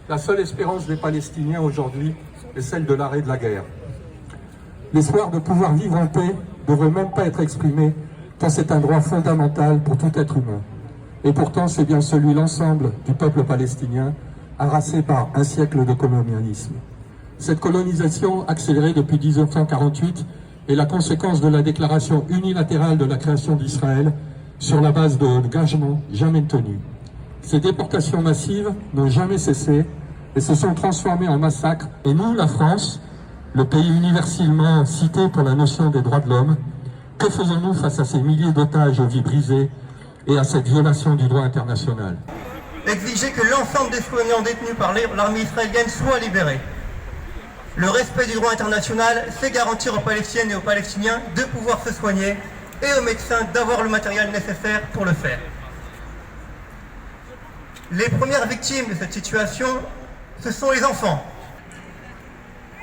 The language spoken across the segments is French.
La seule espérance des Palestiniens aujourd'hui est celle de l'arrêt de la guerre. L'espoir de pouvoir vivre en paix ne devrait même pas être exprimé, car c'est un droit fondamental pour tout être humain. Et pourtant, c'est bien celui l'ensemble du peuple palestinien, harassé par un siècle de colonialisme. Cette colonisation, accélérée depuis 1948, est la conséquence de la déclaration unilatérale de la création d'Israël sur la base d'engagements jamais tenus. Ces déportations massives n'ont jamais cessé et se sont transformées en massacres. Et nous, la France, le pays universellement cité pour la notion des droits de l'homme, que faisons-nous face à ces milliers d'otages aux vies brisées et à cette violation du droit international? Exiger que l'ensemble des soignants détenus par l'armée israélienne soient libérés. Le respect du droit international, c'est garantir aux Palestiniennes et aux Palestiniens de pouvoir se soigner et aux médecins d'avoir le matériel nécessaire pour le faire. Les premières victimes de cette situation, ce sont les enfants.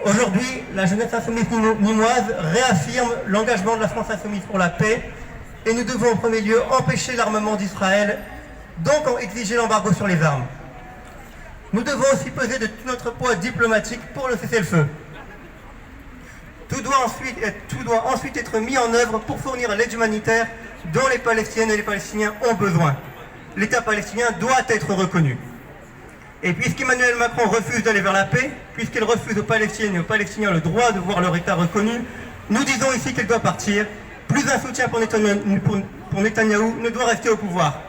Aujourd'hui, la jeunesse insoumise nîmoise réaffirme l'engagement de la France insoumise pour la paix et nous devons en premier lieu empêcher l'armement d'Israël, donc exiger l'embargo sur les armes. Nous devons aussi peser de tout notre poids diplomatique pour le cessez-le-feu. Tout doit ensuite être mis en œuvre pour fournir l'aide humanitaire dont les Palestiniennes et les Palestiniens ont besoin. L'État palestinien doit être reconnu. Et puisqu'Emmanuel Macron refuse d'aller vers la paix, puisqu'il refuse aux Palestiniennes et aux Palestiniens le droit de voir leur État reconnu, nous disons ici qu'il doit partir. Plus un soutien pour Netanyahou ne doit rester au pouvoir.